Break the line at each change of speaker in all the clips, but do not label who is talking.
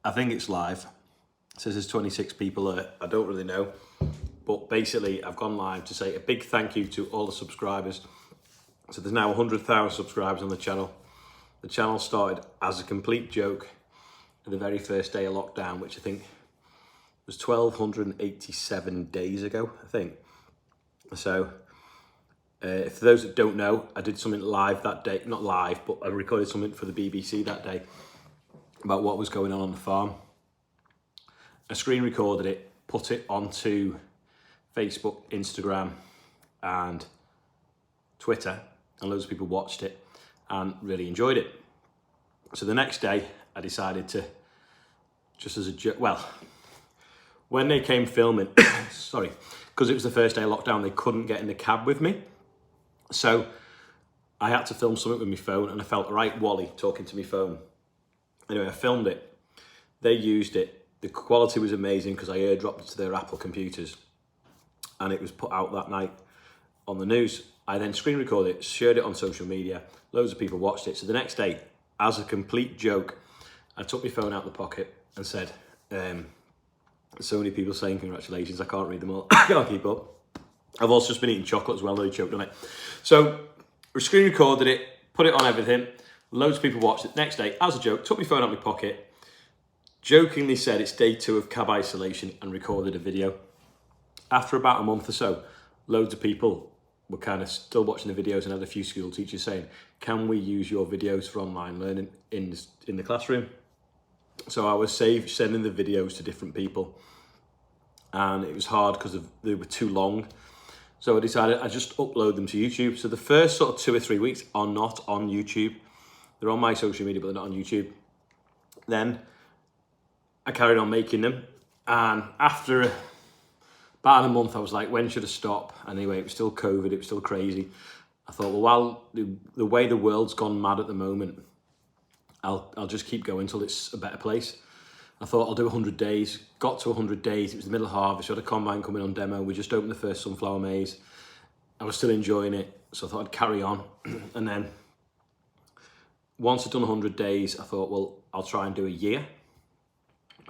I think it's live. It says there's 26 people there. I don't really know. But basically, I've gone live to say a big thank you to all the subscribers. So there's now 100,000 subscribers on the channel. The channel started as a complete joke the very first day of lockdown, which I think was 1,287 days ago, I think. So for those that don't know, I did something live that day, not live, but I recorded something for the BBC that day about what was going on the farm. I screen recorded it, put it onto Facebook, Instagram and Twitter, and loads of people watched it and really enjoyed it. So the next day I decided to, just as a joke, well, when they came filming, sorry, because it was the first day of lockdown, they couldn't get in the cab with me. So I had to film something with my phone, and I felt right Wally talking to my phone. Anyway, I filmed it. They used it. The quality was amazing because I airdropped it to their Apple computers, and it was put out that night on the news. I then screen recorded it, shared it on social media. Loads of people watched it. So the next day, as a complete joke, I took my phone out of the pocket and said, so many people saying congratulations, I can't read them all, I can't keep up. I've also just been eating chocolate as well, though, choked on it. So we screen recorded it, put it on everything. Loads of people watched it. Next day, as a joke, took my phone out of my pocket, jokingly said it's day 2 of cab isolation and recorded a video. After about a month or so, loads of people were kind of still watching the videos and had a few school teachers saying, can we use your videos for online learning in the classroom? So I was sending the videos to different people, and it was hard because they were too long. So I decided I'd just upload them to YouTube. So the first sort of 2 or 3 weeks are not on YouTube. They're on my social media, but they're not on YouTube. Then I carried on making them. And after about a month, I was like, when should I stop? Anyway, it was still COVID, it was still crazy. I thought, well, while the way the world's gone mad at the moment, I'll just keep going until it's a better place. I thought I'll do 100 days. Got to 100 days. It was the middle of harvest. We had a combine coming on demo. We just opened the first sunflower maize. I was still enjoying it, so I thought I'd carry on. And then once I'd done 100 days, I thought, well, I'll try and do a year.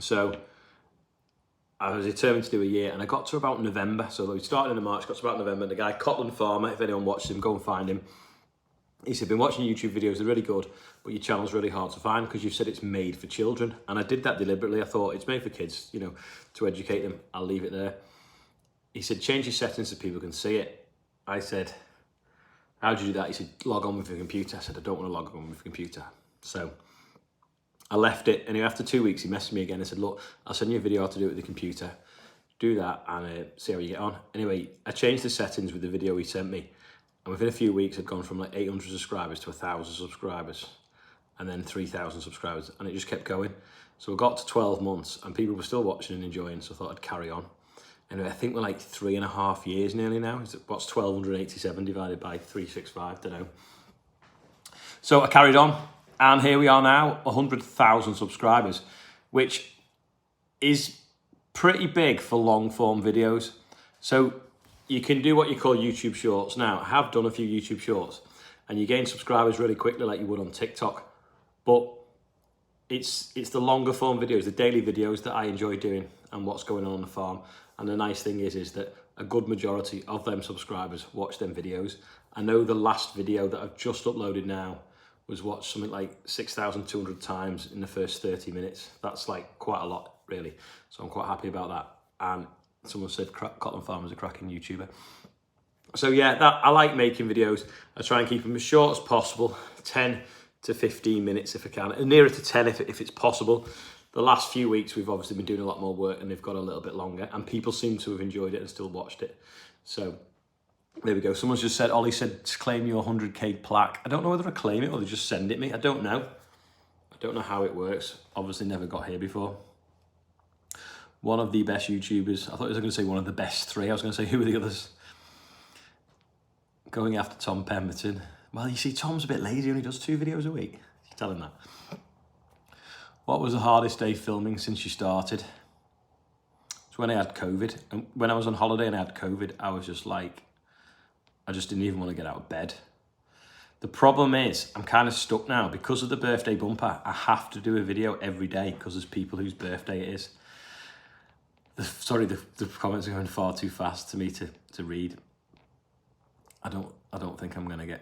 So I was determined to do a year, and I got to about November. So we started in March, got to about November. And the guy, Cotland Farmer, if anyone watched him, go and find him. He said, been watching YouTube videos, they're really good, but your channel's really hard to find because you've said it's made for children. And I did that deliberately. I thought it's made for kids, you know, to educate them. I'll leave it there. He said, change your settings so people can see it. I said, how do you do that? He said, log on with your computer. I said, I don't want to log on with your computer. So I left it. Anyway, after 2 weeks, he messaged me again and said, look, I'll send you a video how to do it with the computer. Do that and see how you get on. Anyway, I changed the settings with the video he sent me. And within a few weeks, I'd gone from like 800 subscribers to 1,000 subscribers, and then 3,000 subscribers, and it just kept going. So I got to 12 months, and people were still watching and enjoying, so I thought I'd carry on. And I think we're like 3.5 years nearly now. What's 1,287 divided by 365? Don't know. So I carried on, and here we are now, 100,000 subscribers, which is pretty big for long-form videos. So you can do what you call YouTube Shorts now. I have done a few YouTube Shorts, and you gain subscribers really quickly like you would on TikTok. But it's the longer form videos, the daily videos that I enjoy doing and what's going on the farm. And the nice thing is that a good majority of them subscribers watch them videos. I know the last video that I've just uploaded now was watched something like 6,200 times in the first 30 minutes. That's like quite a lot, really. So I'm quite happy about that. And someone said Cotland Farmer's a cracking YouTuber. So yeah, I like making videos. I try and keep them as short as possible, 10 to 15 minutes if I can, and nearer to 10 if it's possible. The last few weeks we've obviously been doing a lot more work and they've got a little bit longer, and people seem to have enjoyed it and still watched it. So there we go. Someone's just said, Ollie said, claim your 100k plaque. I don't know whether I claim it or they just send it me. I don't know. I don't know how it works. Obviously never got here before. One of the best YouTubers. I thought I was going to say one of the best 3. I was going to say, who are the others? Going after Tom Pemberton. Well, you see, Tom's a bit lazy. He only does 2 videos a week. You tell him that. What was the hardest day filming since you started? It's when I had COVID. And when I was on holiday and I had COVID, I was just like, I just didn't even want to get out of bed. The problem is I'm kind of stuck now because of the birthday bumper. I have to do a video every day because there's people whose birthday it is. Sorry, the comments are going far too fast to me to read. I don't think I'm not going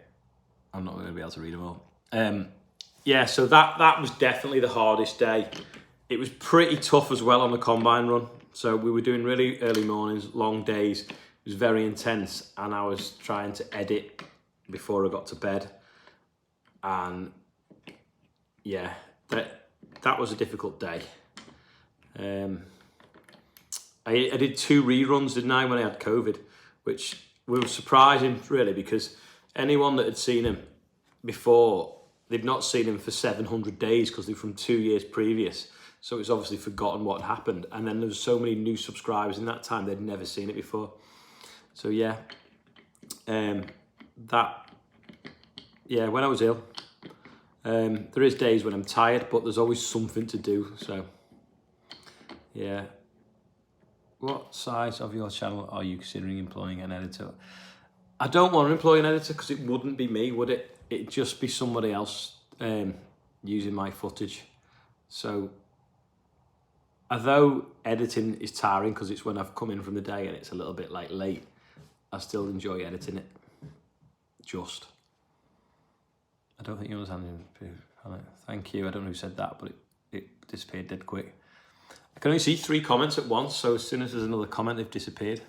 to be able to read them all. Yeah, so that was definitely the hardest day. It was pretty tough as well on the combine run. So we were doing really early mornings, long days. It was very intense, and I was trying to edit before I got to bed. And yeah, that was a difficult day. I did 2 reruns, didn't I, when I had COVID, which was surprising, really, because anyone that had seen him before, they'd not seen him for 700 days because they're from 2 years previous. So it's obviously forgotten what had happened. And then there was so many new subscribers in that time, they'd never seen it before. So yeah, when I was ill, there is days when I'm tired, but there's always something to do. So yeah. What size of your channel are you considering employing an editor? I don't want to employ an editor because it wouldn't be me, would it? It'd just be somebody else using my footage. So, although editing is tiring because it's when I've come in from the day and it's a little bit like late, I still enjoy editing it. I don't think you understand. Thank you. I don't know who said that, but it disappeared dead quick. I can only see 3 comments at once, so as soon as there's another comment, they've disappeared.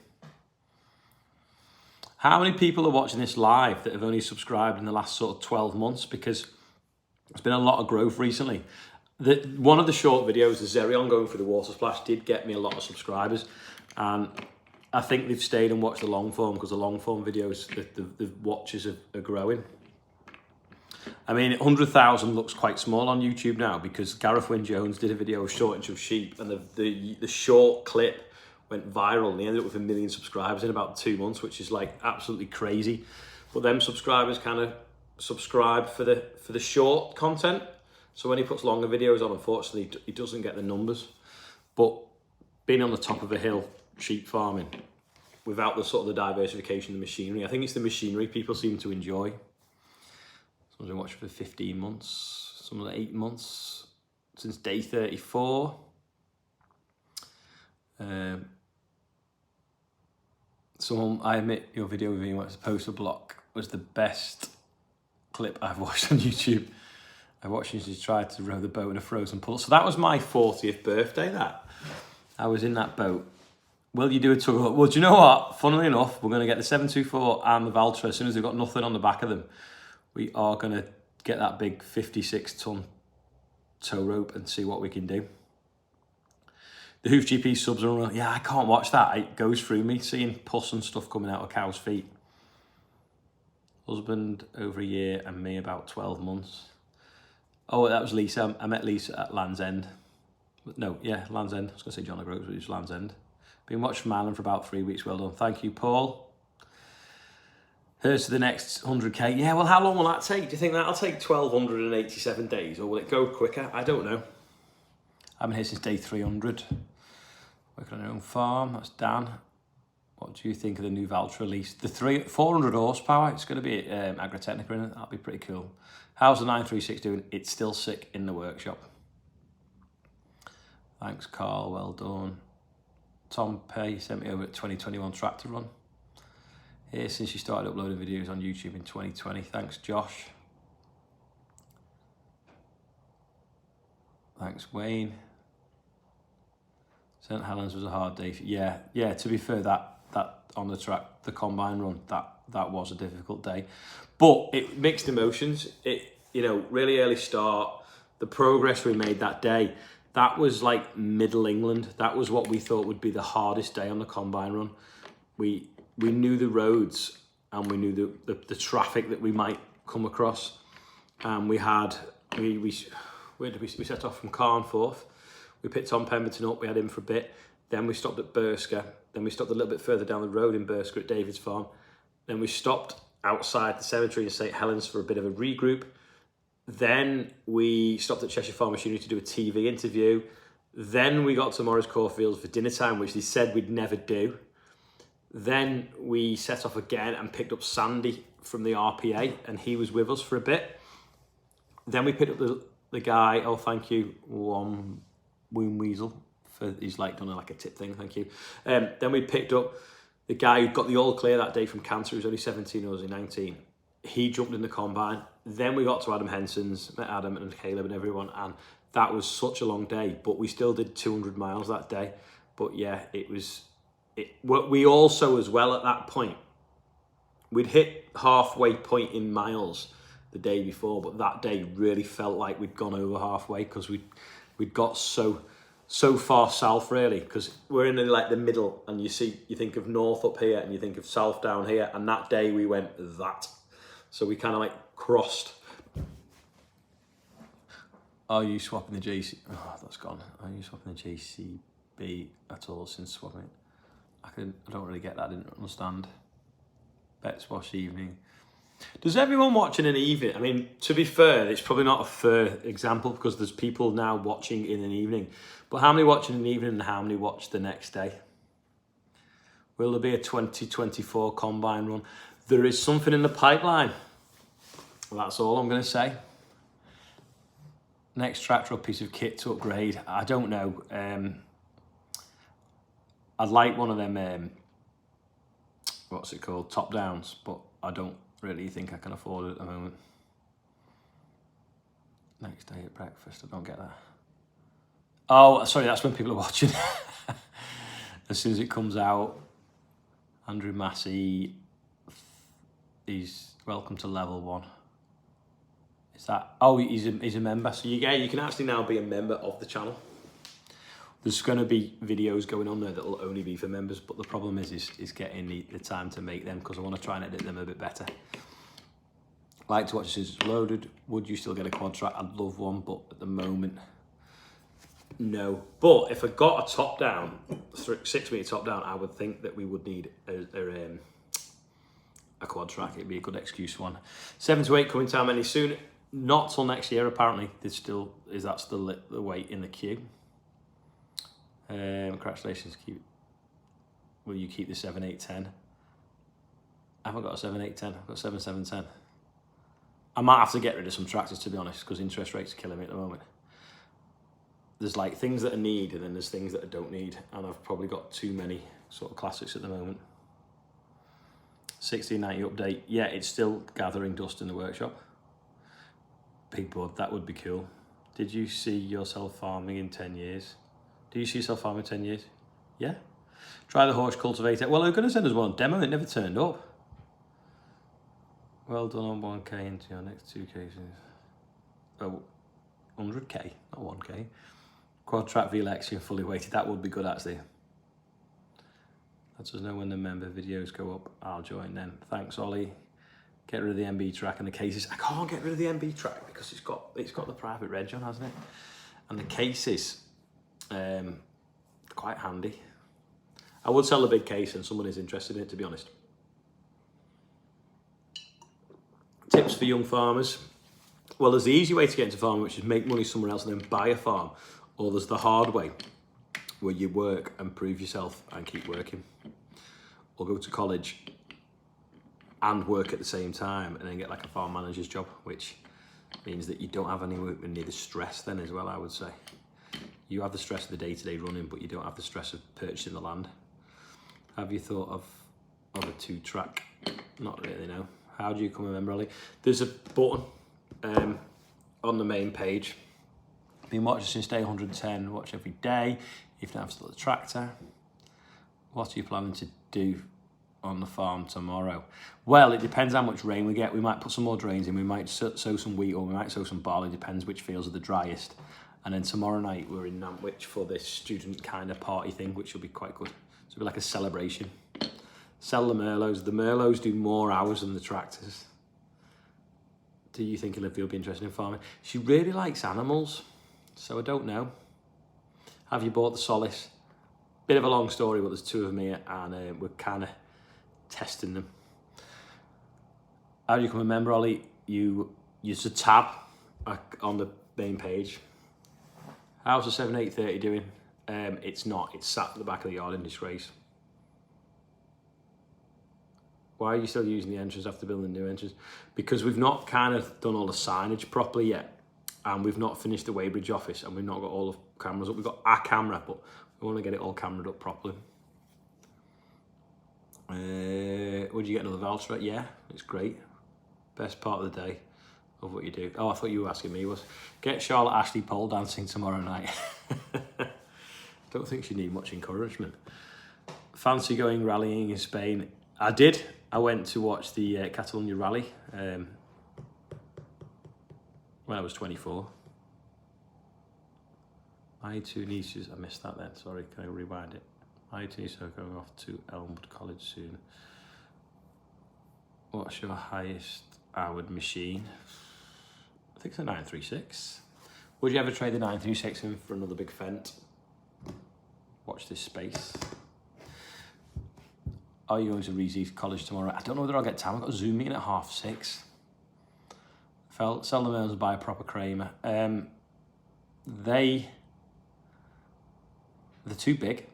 How many people are watching this live that have only subscribed in the last sort of 12 months? Because there's been a lot of growth recently. One of the short videos, the Zerion going through the water splash, did get me a lot of subscribers. And I think they've stayed and watched the long form because the long form videos, the watches are growing. I mean, 100,000 looks quite small on YouTube now because Gareth Wyn-Jones did a video of shortage of sheep, and the short clip went viral and he ended up with 1 million subscribers in about 2 months, which is like absolutely crazy. But them subscribers kind of subscribe for the short content. So when he puts longer videos on, unfortunately, he doesn't get the numbers. But being on the top of a hill, sheep farming, without the sort of the diversification of the machinery, I think it's the machinery people seem to enjoy. Someone's been watching for 15 months, some of the 8 months, since day 34. I admit your video with me what's a poster block was the best clip I've watched on YouTube. I watched you try to row the boat in a frozen puddle. So that was my 40th birthday, that. I was in that boat. Will you do a tug? Well, do you know what? Funnily enough, we're going to get the 724 and the Valtra as soon as they've got nothing on the back of them. We are going to get that big 56-ton tow rope and see what we can do. The Hoof GP subs are on. Yeah, I can't watch that. It goes through me seeing pus and stuff coming out of cows' feet. Husband over a year and me about 12 months. Oh, that was Lisa. I met Lisa at Land's End. No, yeah, Land's End. I was going to say John O'Groats, but it was Land's End. Been watched from Ireland for about 3 weeks. Well done. Thank you, Paul. Here's to the next 100k. Yeah, well, how long will that take? Do you think that'll take 1,287 days, or will it go quicker? I don't know. I've been here since day 300. Working on your own farm. That's Dan. What do you think of the new Valtra release? The 400 horsepower. It's going to be Agritechnica in it. That'll be pretty cool. How's the 936 doing? It's still sick in the workshop. Thanks, Carl. Well done. Tom Pay sent me over at 2021 tractor run. Here since you started uploading videos on YouTube in 2020. Thanks, Josh. Thanks, Wayne. St. Helens was a hard day. Yeah. To be fair, that on the track, the combine run, that was a difficult day, but it mixed emotions. Really early start. The progress we made that day, that was like Middle England. That was what we thought would be the hardest day on the combine run. We knew the roads and we knew the traffic that we might come across. And we set off from Carnforth. We picked Tom Pemberton up, we had him for a bit. Then we stopped at Bursker. Then we stopped a little bit further down the road in Bursker at David's farm. Then we stopped outside the cemetery in St. Helens for a bit of a regroup. Then we stopped at Cheshire Farm Machinery to do a TV interview. Then we got to Morris Caulfield for dinner time, which they said we'd never do. Then we set off again and picked up Sandy from the RPA, and he was with us for a bit. Then we picked up the guy, oh, thank you, Woon Weasel, for he's like done like a tip thing, thank you. Then we picked up the guy who got the all clear that day from cancer, who was only 17 or was he 19. He jumped in the combine. Then we got to Adam Henson's, met Adam and Caleb and everyone, and that was such a long day, but we still did 200 miles that day. But yeah, we also as well at that point, we'd hit halfway point in miles the day before, but that day really felt like we'd gone over halfway because we'd got so far south really, because we're in like the middle, and you think of north up here and you think of south down here, and that day we went that. So we kind of like crossed. Are you swapping the JC? Oh, that's gone. Are you swapping the JCB at all since swapping it? I don't really get that. I didn't understand. Bets wash evening. Does everyone watch in an evening? I mean, to be fair, it's probably not a fair example because there's people now watching in an evening. But how many watch in an evening and how many watch the next day? Will there be a 2024 combine run? There is something in the pipeline. That's all I'm going to say. Next tractor or piece of kit to upgrade? I don't know. I'd like one of them, what's it called, top downs, but I don't really think I can afford it at the moment. Next day at breakfast, I don't get that. Oh, sorry, that's when people are watching. As soon as it comes out, Andrew Massey, he's welcome to level 1. Is that, oh, he's a member. So you can actually now be a member of the channel. There's going to be videos going on there that will only be for members, but the problem is getting the time to make them, because I want to try and edit them a bit better. Like to watch this is loaded. Would you still get a quad track? I'd love one, but at the moment, no. But if I got a top down, 6 meter top down, I would think that we would need a quad track. It'd be a good excuse one. 7 to 8 coming time any soon. Not till next year apparently. Is that still the wait in the queue? Congratulations. Will you keep the 7, 8, 10? I haven't got a 7, 8, 10. I've got 7, 7, 10. I might have to get rid of some tractors, to be honest, because interest rates are killing me at the moment. There's like things that I need, and then there's things that I don't need, and I've probably got too many sort of classics at the moment. 1690 update. Yeah, it's still gathering dust in the workshop. Big Bud, that would be cool. Did you see yourself farming in 10 years? Do you see yourself farming in 10 years? Yeah. Try the horse cultivator. Well, I was going to send us one demo. It never turned up. Well done on 1K into your next 2 cases. Oh, 100K, not 1K. Quad track V-Lexion fully weighted. That would be good, actually. Let us know when the member videos go up. I'll join then. Thanks, Ollie. Get rid of the MB track and the cases. I can't get rid of the MB track because it's got the private reg on, hasn't it? And the cases, quite handy. I would sell a big case and someone is interested in it, to be honest. Tips for young farmers. Well, there's the easy way to get into farming, which is make money somewhere else and then buy a farm. Or there's the hard way, where you work and prove yourself and keep working. Or go to college and work at the same time and then get like a farm manager's job, which means that you don't have any the stress then as well, I would say. You have the stress of the day-to-day running, but you don't have the stress of purchasing the land. Have you thought of a 2-track? Not really, no. How do you become a member, Ollie? There's a button on the main page. Been watching since day 110, watch every day. If you don't have still a tractor, what are you planning to do on the farm tomorrow? Well, it depends how much rain we get. We might put some more drains in, we might sow some wheat, or we might sow some barley, depends which fields are the driest. And then tomorrow night we're in Nantwich for this student kind of party thing, which will be quite good. So it'll be like a celebration. Sell the Merlots. The Merlots do more hours than the tractors. Do you think Olivia will be interested in farming? She really likes animals, so I don't know. Have you bought the Solace? Bit of a long story, but there's 2 of them here, and we're kind of testing them. How do you become a member, Ollie? You use a tab on the main page. How's the 7-8-30 doing? It's not. It's sat at the back of the yard in disgrace. Why are you still using the entrance after building the new entrance? Because we've not kind of done all the signage properly yet. And we've not finished the Weybridge office, and we've not got all the cameras up. We've got our camera, but we want to get it all cameraed up properly. Would you get another voucher? Yeah, it's great. Best part of the day of what you do. Oh, I thought you were asking me was, get Charlotte Ashley pole dancing tomorrow night. Don't think she need much encouragement. Fancy going rallying in Spain? I did. I went to watch the Catalonia rally when I was 24. My two nieces, I missed that then, sorry, can I rewind it? My two nieces are going off to Elmwood College soon. What's your highest hourly machine? I think it's a 936. Would you ever trade the 936 in for another big Fent? Watch this space. Are you going to Reese's College tomorrow? I don't know whether I'll get time. I've got a Zoom meeting at 6:30. Sell the Mills, buy a proper Kramer. They're too big.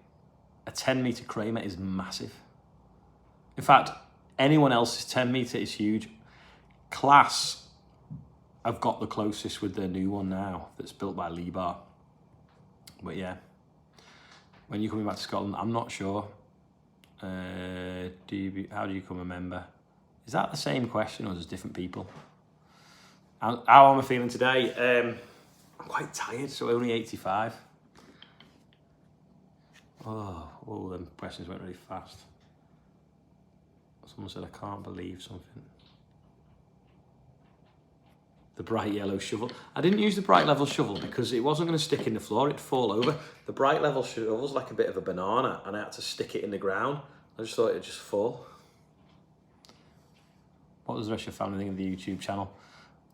A 10-metre Kramer is massive. In fact, anyone else's 10-metre is huge. Class, I've got the closest with their new one now that's built by Lebar. But yeah, when you're coming back to Scotland, I'm not sure. How do you become a member? Is that the same question or is it different people? How am I feeling today? I'm quite tired, so only 85. Oh, them questions went really fast. Someone said, I can't believe something. The bright yellow shovel. I didn't use the bright level shovel because it wasn't going to stick in the floor, it'd fall over. The bright level shovel was like a bit of a banana and I had to stick it in the ground. I just thought it'd just fall. What does the rest of your family think of the YouTube channel?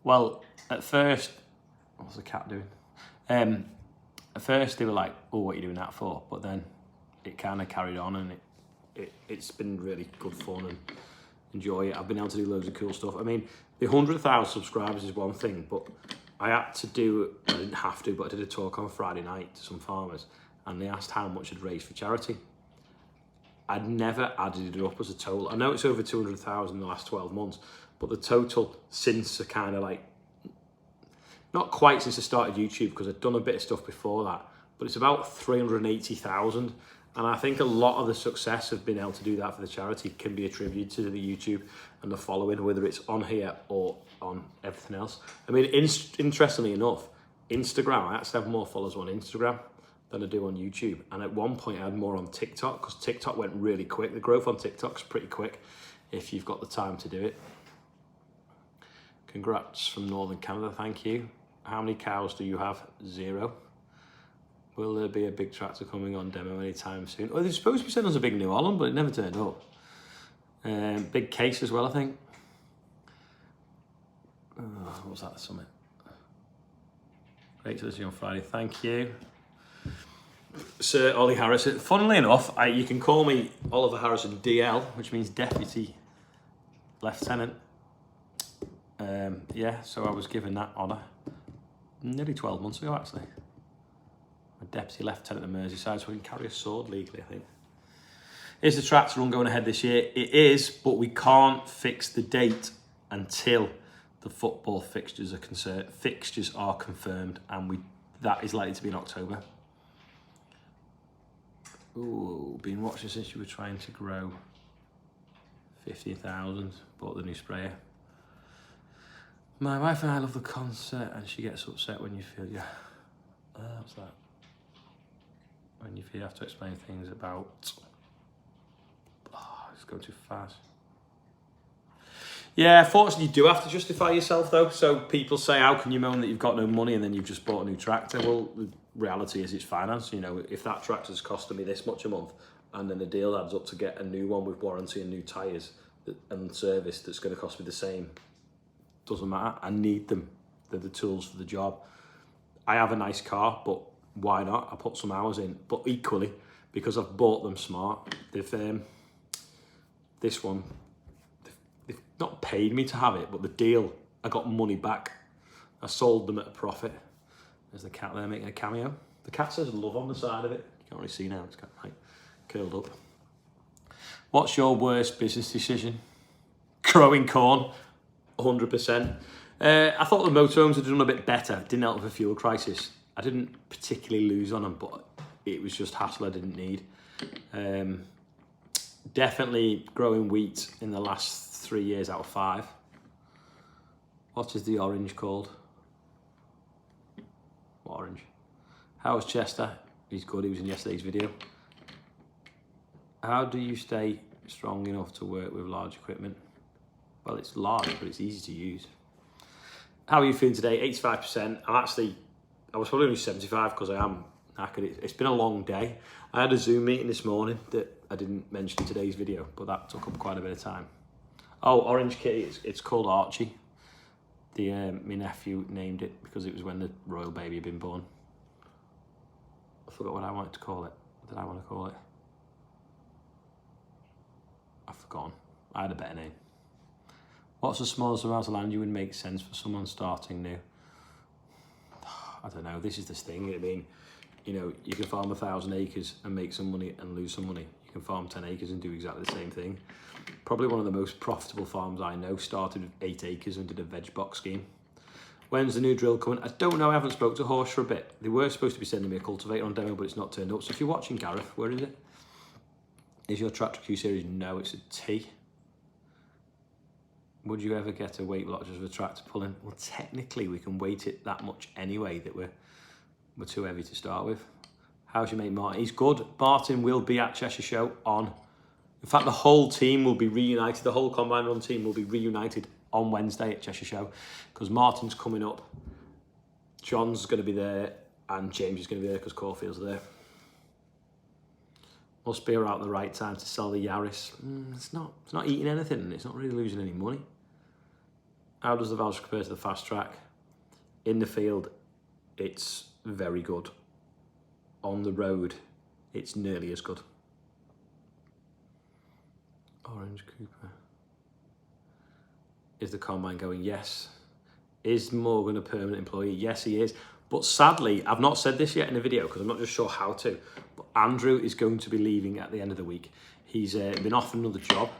Well, at first, what's the cat doing? At first they were like, oh, what are you doing that for? But then it kind of carried on and it's been really good fun and enjoy it. I've been able to do loads of cool stuff. I mean, the 100,000 subscribers is one thing, but I didn't have to, but I did a talk on Friday night to some farmers and they asked how much I'd raised for charity. I'd never added it up as a total. I know it's over 200,000 in the last 12 months, but the total since a kind of like, not quite since I started YouTube because I'd done a bit of stuff before that, but it's about 380,000. And I think a lot of the success of being able to do that for the charity can be attributed to the YouTube and the following, whether it's on here or on everything else. I mean, interestingly enough, Instagram, I actually have more followers on Instagram than I do on YouTube. And at one point I had more on TikTok because TikTok went really quick. The growth on TikTok's pretty quick if you've got the time to do it. Congrats from Northern Canada, thank you. How many cows do you have? 0. Will there be a big tractor coming on demo anytime soon? Oh, they're supposed to be sending us a big New Holland, but it never turned up. Big case as well, I think. What was that, the summit? Great to listen on Friday, thank you. Sir Ollie Harrison. Funnily enough, you can call me Oliver Harrison DL, which means Deputy Lieutenant. Yeah, so I was given that honour nearly 12 months ago, actually. A Deputy Lieutenant of Merseyside, so we can carry a sword legally, I think. Is the tractor run going ahead this year? It is, but we can't fix the date until the football fixtures are confirmed, and that is likely to be in October. Ooh, been watching since you were trying to grow 50,000, bought the new sprayer. My wife and I love the concert and she gets upset when you feel, what's that? When you feel you have to explain things about, it's going too fast. Yeah, fortunately you do have to justify yourself though. So people say, how can you moan that you've got no money and then you've just bought a new tractor? Well, the reality is it's finance. You know, if that tractor's costing me this much a month and then the deal adds up to get a new one with warranty and new tyres and service that's going to cost me the same, doesn't matter. I need them. They're the tools for the job. I have a nice car, but why not? I put some hours in. But equally, because I've bought them smart, they've not paid me to have it, but the deal, I got money back. I sold them at a profit. There's the cat there making a cameo. The cat says love on the side of it. You can't really see now, it's kind of like curled up. What's your worst business decision? growing corn, 100%. I thought the motorhomes had done a bit better. Didn't help with the fuel crisis. I didn't particularly lose on them, but it was just hassle I didn't need. Definitely growing wheat in the last 3 years out of 5. What is the orange called? What orange? How's Chester? He's good, he was in yesterday's video. How do you stay strong enough to work with large equipment? Well, it's large, but it's easy to use. How are you feeling today? 85%. I was probably only 75 because I am knackered. It's been a long day. I had a Zoom meeting this morning that I didn't mention in today's video, but that took up quite a bit of time. Oh, Orange Kitty, it's called Archie. My nephew named it because it was when the royal baby had been born. I forgot what I wanted to call it. What did I want to call it? I've forgotten. I had a better name. What's the smallest amount of land you would make sense for someone starting new? I don't know. This is the thing. I mean, you know, you can farm 1,000 acres and make some money and lose some money. You can farm 10 acres and do exactly the same thing. Probably one of the most profitable farms I know started with 8 acres and did a veg box scheme. When's the new drill coming? I don't know. I haven't spoke to Horse for a bit. They were supposed to be sending me a cultivator on demo, but it's not turned up. So if you're watching, Gareth, where is it? Is your Tractor Q series? No, it's a T. Would you ever get a weight block just with a tractor pulling? Well, technically, we can weight it that much anyway that we're too heavy to start with. How's your mate Martin? He's good. Martin will be at Cheshire Show on... In fact, the whole team will be reunited. The whole Combine Run team will be reunited on Wednesday at Cheshire Show because Martin's coming up. John's going to be there and James is going to be there because Caulfield's there. Must be around the right time to sell the Yaris. It's not eating anything and it's not really losing any money. How does the Voucher compare to the Fast Track? In the field, it's very good. On the road, it's nearly as good. Orange Cooper. Is the Combine going? Yes. Is Morgan a permanent employee? Yes, he is. But sadly, I've not said this yet in the video because I'm not just sure how to, but Andrew is going to be leaving at the end of the week. He's been offered another job,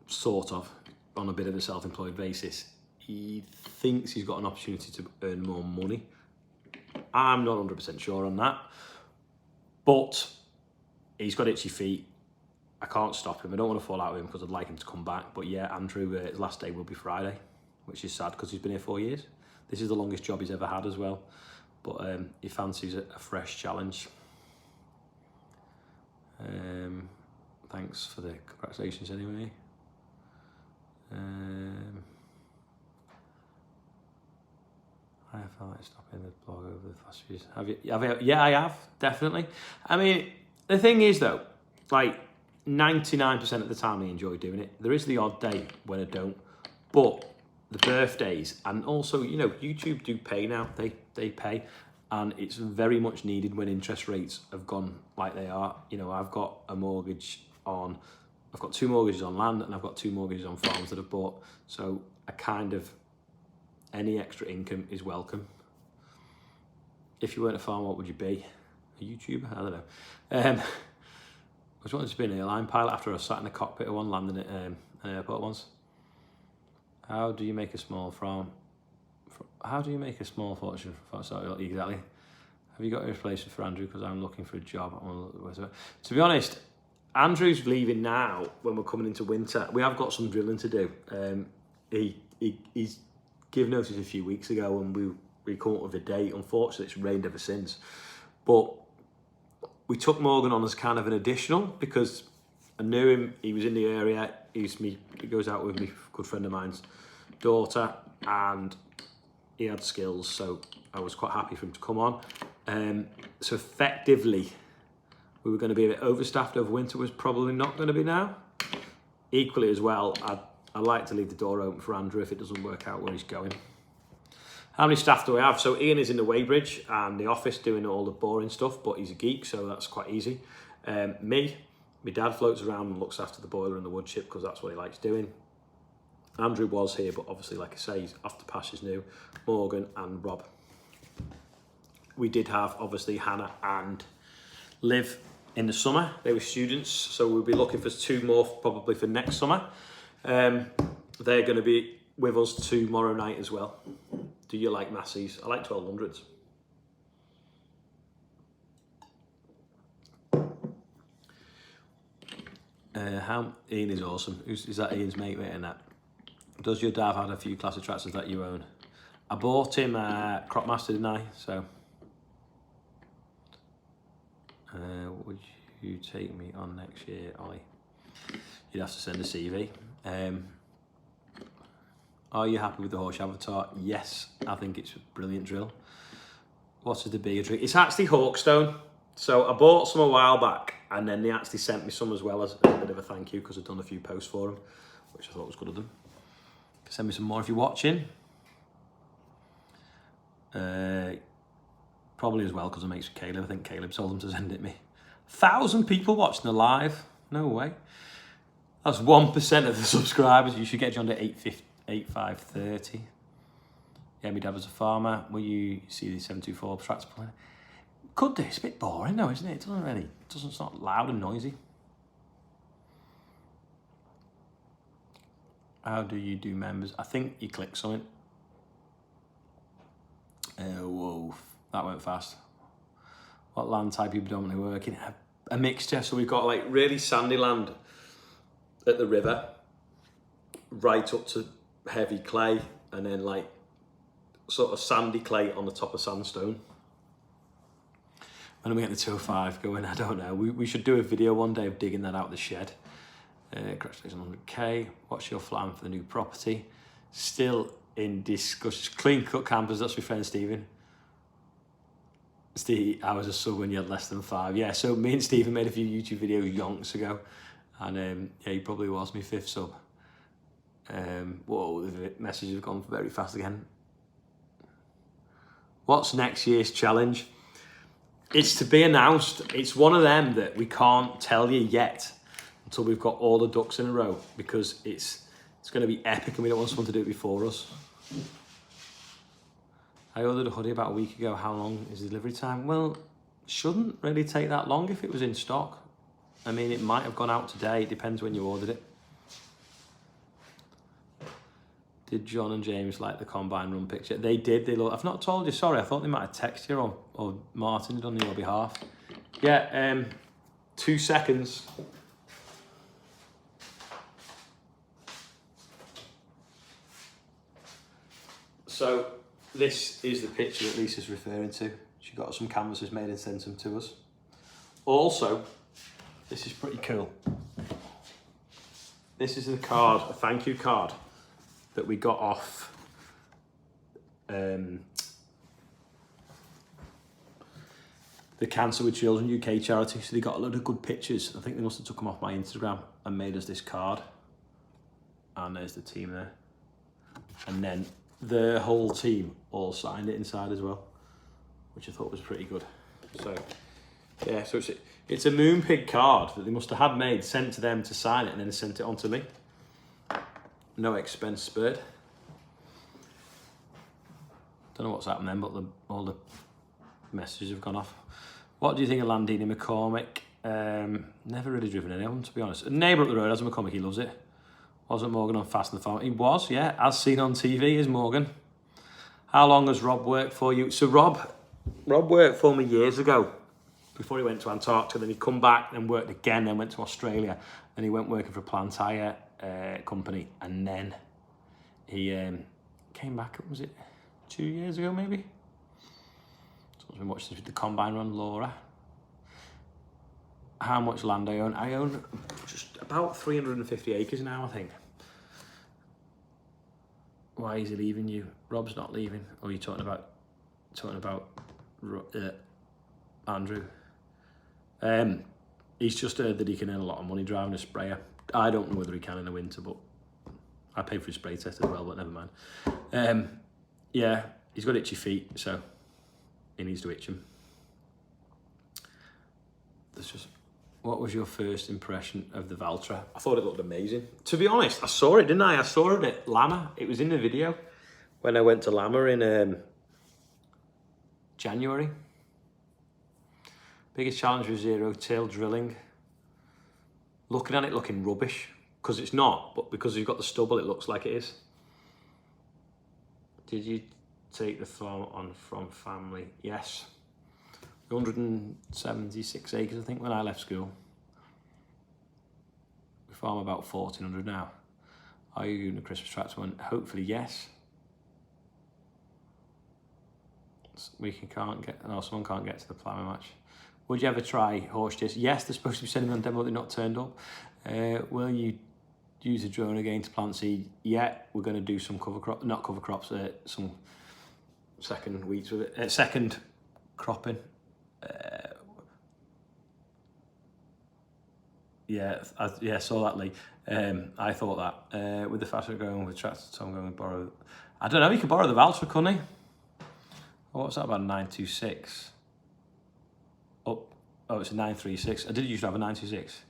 sort of, on a bit of a self-employed basis. He thinks he's got an opportunity to earn more money. I'm not 100% sure on that, but he's got itchy feet. I can't stop him. I don't want to fall out with him because I'd like him to come back. But yeah, Andrew, his last day will be Friday, which is sad because he's been here 4 years. This is the longest job he's ever had as well. But he fancies a fresh challenge. Thanks for the congratulations anyway. I felt like stopping the blog over the last few years. Have you? Yeah, I have, definitely. I mean, the thing is though, like 99% of the time I enjoy doing it. There is the odd day when I don't, but the birthdays and also, you know, YouTube do pay now. They pay, and it's very much needed when interest rates have gone like they are. You know, I've got a mortgage on, I've got 2 mortgages on land and I've got 2 mortgages on farms that I've bought. So I kind of, any extra income is welcome. If you weren't a farmer, what would you be? A YouTuber? I don't know. I was wanting to be an airline pilot after I sat in the cockpit of one landing at an airport once. How do you make a small farm? How do you make a small fortune? Sorry, exactly. Have you got a replacement for Andrew? Because I'm looking for a job. To be honest, Andrew's leaving now when we're coming into winter. We have got some drilling to do. He's given notice a few weeks ago and we come up with a date. Unfortunately, it's rained ever since. But we took Morgan on as kind of an additional because I knew him, he was in the area, he goes out with me, a good friend of mine's daughter, and he had skills, so I was quite happy for him to come on. So effectively, we were going to be a bit overstaffed over winter, was probably not going to be now. Equally as well, I'd like to leave the door open for Andrew if it doesn't work out where he's going. How many staff do I have? So Ian is in the weighbridge and the office doing all the boring stuff, but he's a geek, so that's quite easy. My dad floats around and looks after the boiler and the wood chip because that's what he likes doing. Andrew was here, but obviously, like I say, he's off to pastures new. Morgan and Rob. We did have, obviously, Hannah and Liv in the summer. They were students, so we'll be looking for 2 more probably for next summer. They're going to be with us tomorrow night as well. Do you like Massey's? I like 1200s. Ian is awesome. Is that Ian's mate and that? Does your dad have a few classic tractors that you own? I bought him a Cropmaster, didn't I? So, would you take me on next year, Ollie? You'd have to send a CV. Are you happy with the Horse Avatar? Yes, I think it's a brilliant drill. What is the bigger trick? It's actually Hawkstone. So I bought some a while back, and then they actually sent me some as well as a bit of a thank you because I've done a few posts for them, which I thought was good of them. Send me some more if you're watching. Probably as well because I'm mates with Caleb. I think Caleb told them to send it me. 1,000 people watching the live. No way. That's 1% of the subscribers. You should get John to 8,530. Yeah, my dad was a farmer. Will you see the 724 tractor playing? Could do. It's a bit boring though, isn't it? It's not loud and noisy. How do you do members? I think you click something. Whoa, that went fast. What land type are you predominantly working? A mixture. So we've got like really sandy land at the river, right up to heavy clay, and then like sort of sandy clay on the top of sandstone. When are we getting the 205 going? I don't know. We should do a video one day of digging that out of the shed. Congratulations on 100k. What's your plan for the new property? Still in discussion. Clean cut campers, that's my friend Stephen. Steve, I was a sub when you had less than 5. Yeah, so me and Stephen made a few YouTube videos yonks ago. And yeah, he probably was my 5th sub. Whoa, the messages have gone very fast again. What's next year's challenge? It's to be announced. It's one of them that we can't tell you yet until we've got all the ducks in a row, because it's going to be epic and we don't want someone to do it before us. I ordered a hoodie about a week ago. How long is the delivery time? Well, shouldn't really take that long if it was in stock. I mean, it might have gone out today. It depends when you ordered it. Did John and James like the combine run picture? They did. I've not told you. Sorry, I thought they might have texted you or Martin did on your behalf. Yeah, 2 seconds. So this is the picture that Lisa's referring to. She got some canvases made and sent them to us. Also, this is pretty cool. This is a card, a thank you card that we got off the Cancer with Children UK charity. So they got a load of good pictures. I think they must have took them off my Instagram and made us this card. And there's the team there. And then the whole team all signed it inside as well, which I thought was pretty good. So yeah, so it's a Moonpig card that they must have had made, sent to them to sign it, and then sent it on to me. No expense spared. Don't know what's happened then, but all the messages have gone off. What do you think of Landini McCormick? Never really driven any of them, to be honest. A neighbour up the road has a McCormick, he loves it. Wasn't Morgan on Fast and the Farm? He was, yeah, as seen on TV, is Morgan. How long has Rob worked for you? So Rob worked for me years ago, before he went to Antarctica. Then he come back and worked again, then went to Australia. Then he went working for a plant hire company, and then he came back, was it 2 years ago maybe? So I've been watching the combine run, Laura. How much land I own? I own just about 350 acres now, I think. Why is he leaving you? Rob's not leaving. Or are you talking about Andrew? He's just heard that he can earn a lot of money driving a sprayer. I don't know whether he can in the winter, but I paid for his spray test as well, but never mind. Yeah, he's got itchy feet, so he needs to itch them. What was your first impression of the Valtra? I thought it looked amazing. To be honest, I saw it, didn't I? I saw it at Lama. It was in the video when I went to Lama in January. Biggest challenge was zero-tail drilling. Looking at it looking rubbish. because it's not, but because you've got the stubble, it looks like it is. Did you take the farm on from family? Yes. 176 acres, I think, when I left school. We farm about 1,400 now. Are you doing a Christmas tractor one? Hopefully, yes. Someone can't get to the ploughing match. Would you ever try horse chase? Yes, they're supposed to be sending on demo, they're not turned up. Will you use a drone again to plant seed? Yeah, we're going to do some cover crops, some second weeds with it, second cropping. I saw that, Lee. I thought that with the faster going with tractor, so I'm going to borrow. I don't know. He could borrow the voucher, couldn't he? What's that about? 926. Oh, it's a 936. I did used to have a 926.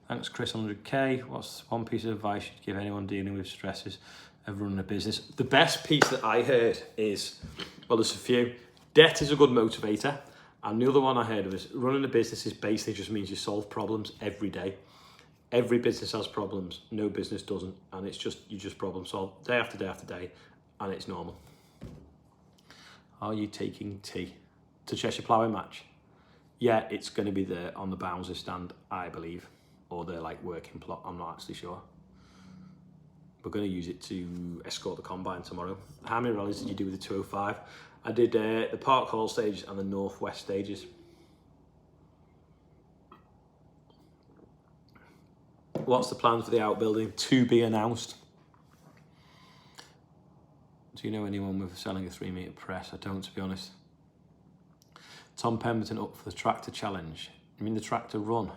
Thanks, Chris. 100k. What's one piece of advice you'd give anyone dealing with stresses of running a business? The best piece that I heard is, well, there's a few. Debt is a good motivator. And the other one I heard was running a business is basically just means you solve problems every day. Every business has problems. No business doesn't. And it's just, you just problem solve day after day after day. And it's normal. Are you taking tea to Cheshire Ploughing match? Yeah, it's going to be there on the Bouncer stand, I believe. Or their like working plot, I'm not actually sure. We're going to use it to escort the combine tomorrow. How many rallies did you do with the 205? I did the Park Hall stages and the Northwest stages. What's the plan for the outbuilding? To be announced. Do you know anyone with selling a 3-metre press? I don't, to be honest. Tom Pemberton up for the tractor challenge. You mean the tractor run?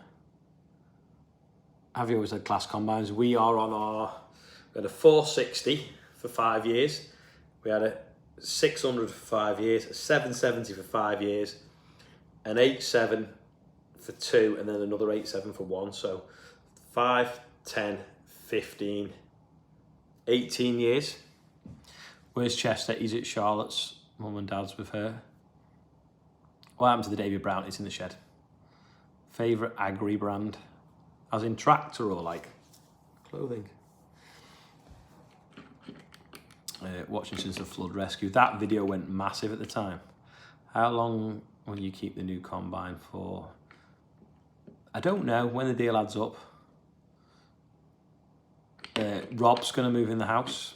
Have you always had class combines? We are on we had a 460 for 5 years. We had a 600 for 5 years, a 770 for 5 years, an 87 for 2, and then another 87 for 1. So 5, 10, 15, 18 years. Where's Chester? He's at Charlotte's mum and dad's with her. What happened to the David Brown? It's in the shed. Favourite agri brand? As in tractor or like clothing? Watching since the flood rescue. That video went massive at the time. How long will you keep the new combine for? I don't know when the deal adds up. Rob's going to move in the house.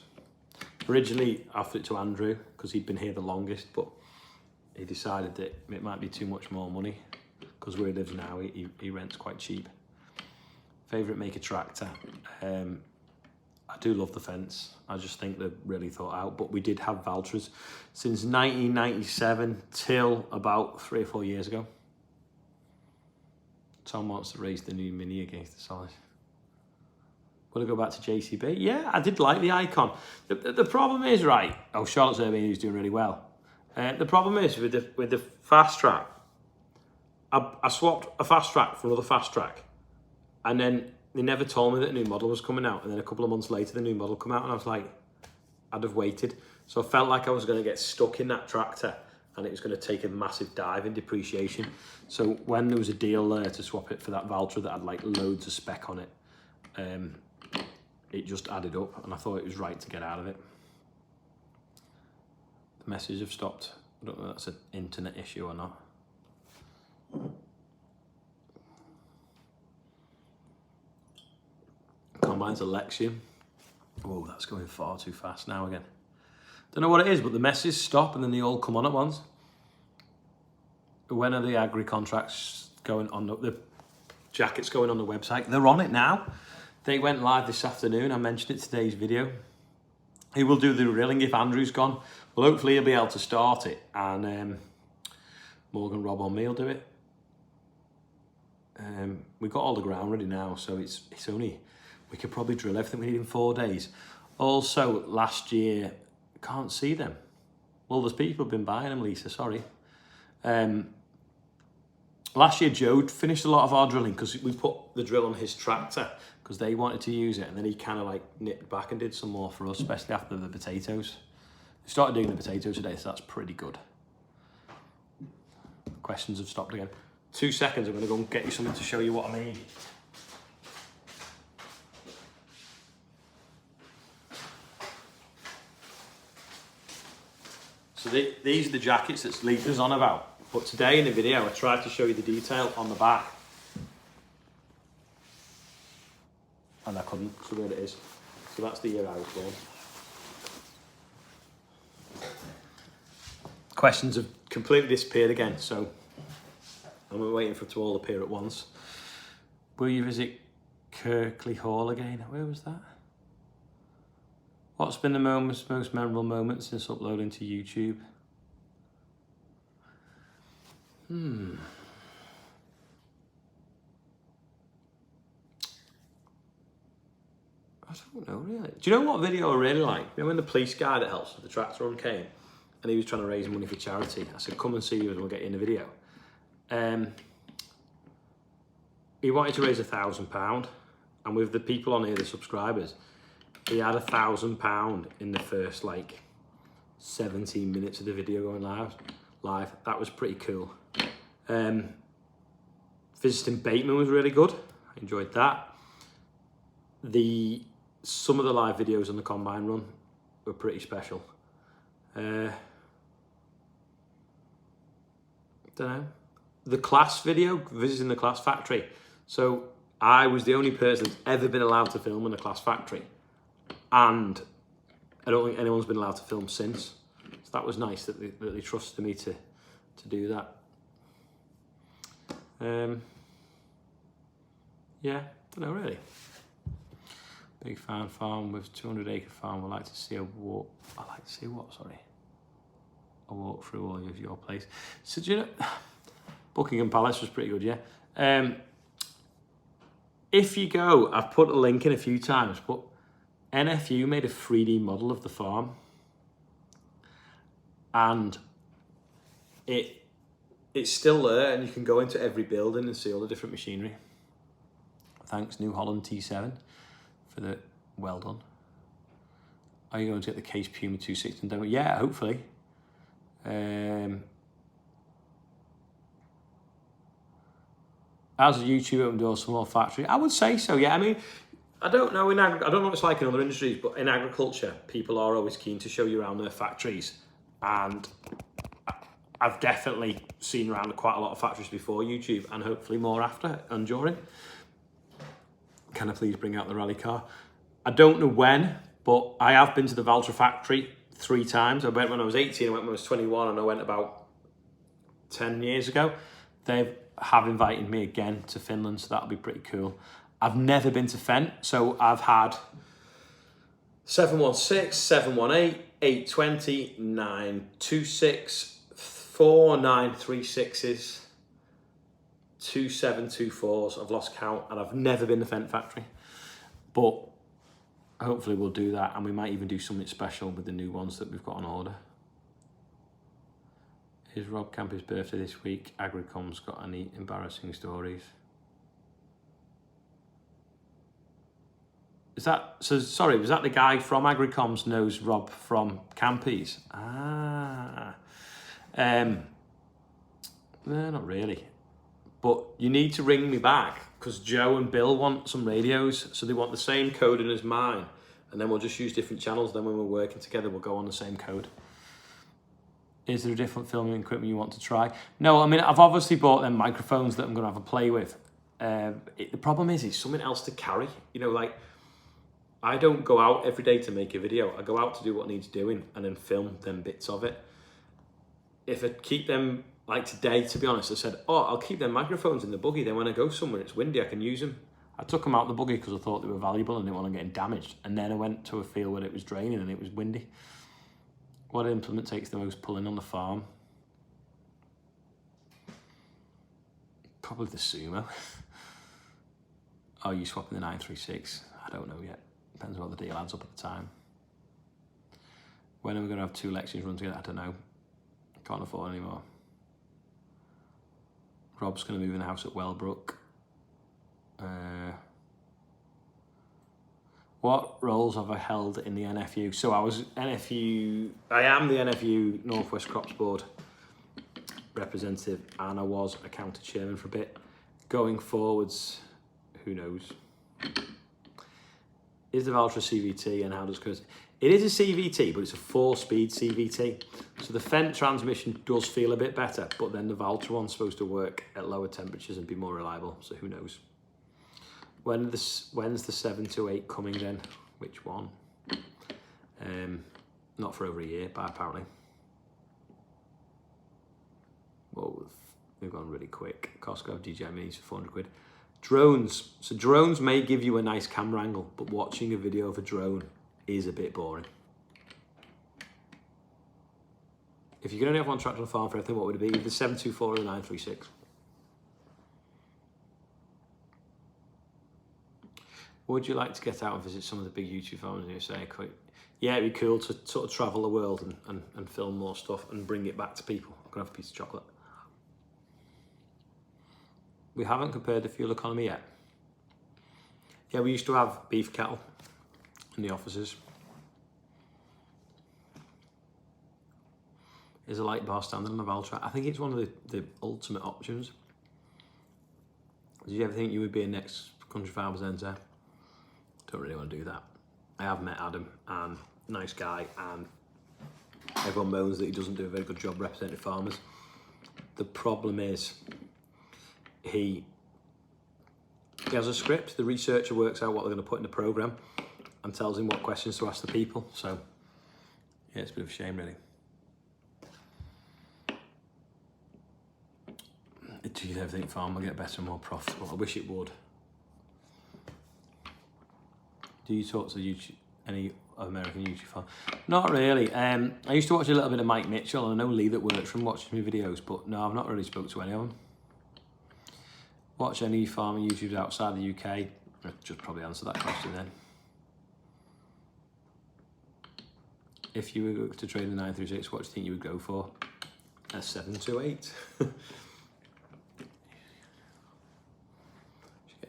Originally, I offered it to Andrew because he'd been here the longest, but he decided that it might be too much more money because where he lives now, he rents quite cheap. Favourite make a tractor? I do love the fence. I just think they're really thought out, but we did have Valtras since 1997 till about 3 or 4 years ago. Tom wants to raise the new Mini against the size. Will I go back to JCB? Yeah, I did like the Icon. The problem is, right, Charlotte's Urban is doing really well. The problem is with the fast track, I swapped a fast track for another fast track, and then they never told me that a new model was coming out, and then a couple of months later the new model came out, and I was like, I'd have waited. So I felt like I was going to get stuck in that tractor, and it was going to take a massive dive in depreciation. So when there was a deal there to swap it for that Valtra that had like loads of spec on it, it just added up, and I thought it was right to get out of it. The messages have stopped. I don't know if that's an internet issue or not. Combine's Alexium. Oh, that's going far too fast now again. Don't know what it is, but the messages stop and then they all come on at once. When are the agri contracts going on? The jackets going on the website? They're on it now. They went live this afternoon. I mentioned it in today's video. He will do the drilling if Andrew's gone. Well, hopefully he'll be able to start it, and Morgan, Rob or me will do it. We've got all the ground ready now, so it's only, we could probably drill everything we need in 4 days. Also, last year, can't see them. Well, there's people who've been buying them, Lisa, sorry. Last year, Joe finished a lot of our drilling because we put the drill on his tractor because they wanted to use it, and then he kind of like nipped back and did some more for us, especially after the potatoes. We started doing the potatoes today, so that's pretty good. Questions have stopped again. 2 seconds, I'm going to go and get you something to show you what I mean. So these are the jackets that Lisa's on about. But today in the video, I tried to show you the detail on the back. And I couldn't, so there it is. So that's the year I was born. Questions have completely disappeared again, so I'm waiting for it to all appear at once. Will you visit Kirkley Hall again? Where was that? What's been the most memorable moment since uploading to YouTube? I don't know really. Do you know what video I really like? You know when the police guy that helps with the tractor run came and he was trying to raise money for charity? I said, come and see you and we'll get you in the video. He wanted to raise £1,000 and with the people on here, the subscribers, he had £1,000 in the first like 17 minutes of the video going live. That was pretty cool. Visiting Bateman was really good. I enjoyed that. Some of the live videos on the Combine run were pretty special. Don't know. The class video, visiting the class factory. So I was the only person that's ever been allowed to film in the class factory. And I don't think anyone's been allowed to film since. So that was nice that they trusted me to do that. Yeah, don't know really. Big fan farm with 200-acre farm. Would like to see a walk. I like to see what? Sorry. A walk through all of your place. So do you know, Buckingham Palace was pretty good, yeah. If you go, I've put a link in a few times, but NFU made a 3D model of the farm, and it's still there, and you can go into every building and see all the different machinery. Thanks, New Holland T7, for the well done. Are you going to get the Case Puma 260 demo? Yeah, hopefully. As a YouTuber and do a small factory, I would say so. Yeah, I mean, I don't know I don't know what it's like in other industries, but in agriculture, people are always keen to show you around their factories, and I've definitely seen around quite a lot of factories before YouTube, and hopefully more after and during. Can I please bring out the rally car? I don't know when, but I have been to the Valtra factory 3 times. I went when I was 18, I went when I was 21, and I went about 10 years ago. They have invited me again to Finland, so that'll be pretty cool. I've never been to Fent, so I've had 716, 718, 820, 926, 4 936s, 2 724s. I've lost count, and I've never been to Fent factory. But hopefully we'll do that, and we might even do something special with the new ones that we've got on order. Is Rob Campy's birthday this week? Agricom's got any embarrassing stories? Is that, so sorry, was that the guy from Agricoms knows Rob from Campy's? No, not really. But you need to ring me back because Joe and Bill want some radios, so they want the same coding as mine, and then we'll just use different channels. Then when we're working together, we'll go on the same code. Is there a different filming equipment you want to try? No, I mean, I've obviously bought them microphones that I'm going to have a play with. The problem is, it's something else to carry. You know, like, I don't go out every day to make a video. I go out to do what needs doing and then film them bits of it. If I keep them, like today, to be honest, I said, oh, I'll keep them microphones in the buggy. Then when I go somewhere, it's windy, I can use them. I took them out the buggy because I thought they were valuable and didn't want them getting damaged. And then I went to a field where it was draining and it was windy. What implement takes the most pulling on the farm? Probably the Sumo. Are you swapping the 936? I don't know yet. Depends on what the deal adds up at the time. When are we going to have 2 lectures run together? I don't know. Can't afford anymore. Rob's going to move in a house at Wellbrook. What roles have I held in the NFU? So I am the NFU Northwest Crops Board representative, and I was a county chairman for a bit. Going forwards, who knows? Is the Valtra CVT, and how does It is a CVT, but it's a 4-speed CVT. So the Fendt transmission does feel a bit better, but then the Valtra one's supposed to work at lower temperatures and be more reliable, so who knows. When's the 728 coming then? Which one? Not for over a year, but apparently. Whoa, we've gone really quick. Costco DJI Minis for 400 quid. Drones. So drones may give you a nice camera angle, but watching a video of a drone is a bit boring. If you could only have one tractor on the farm for everything, what would it be? Either the 724 or the 936. Would you like to get out and visit some of the big YouTube farmers in the USA? Yeah, it'd be cool to sort of travel the world and film more stuff and bring it back to people. I'm gonna have a piece of chocolate. We haven't compared the fuel economy yet. Yeah, we used to have beef cattle in the offices. Is a light bar standard on a Valtra? I think it's one of the ultimate options. Did you ever think you would be a next country farmer's presenter? Don't really want to do that. I have met Adam, and nice guy, and everyone moans that he doesn't do a very good job representing farmers. The problem is he has a script. The researcher works out what they're going to put in the program and tells him what questions to ask the people. So yeah, it's a bit of a shame, really. Do you ever think farm will get better and more profitable? I wish it would. Do you talk to any American YouTube farm? Not really. I used to watch a little bit of Mike Mitchell, and I know Lee that works from watches me videos, but no, I've not really spoke to any of them. Watch any farming YouTubers outside the UK? I'll just probably answer that question then. If you were to trade the 936, what do you think you would go for? A 728.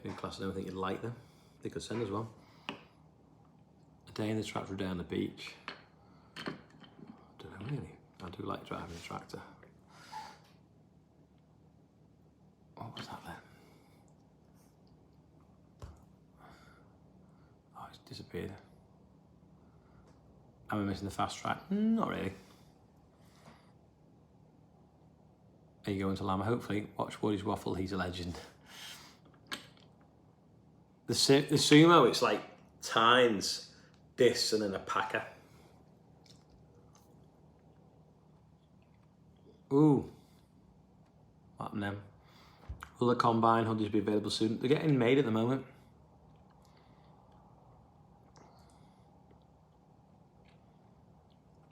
New class, I don't think you'd like them. They could send us one. A day in the tractor, a day on the beach. I don't know really. I do like driving a tractor. What was that then? Oh, it's disappeared. Am I missing the fast track? Not really. Are you going to Lama? Hopefully. Watch Woody's waffle, he's a legend. The Sumo, it's like tines, this, and then a packer. Ooh. What happened then? Will the combine hoodies be available soon? They're getting made at the moment.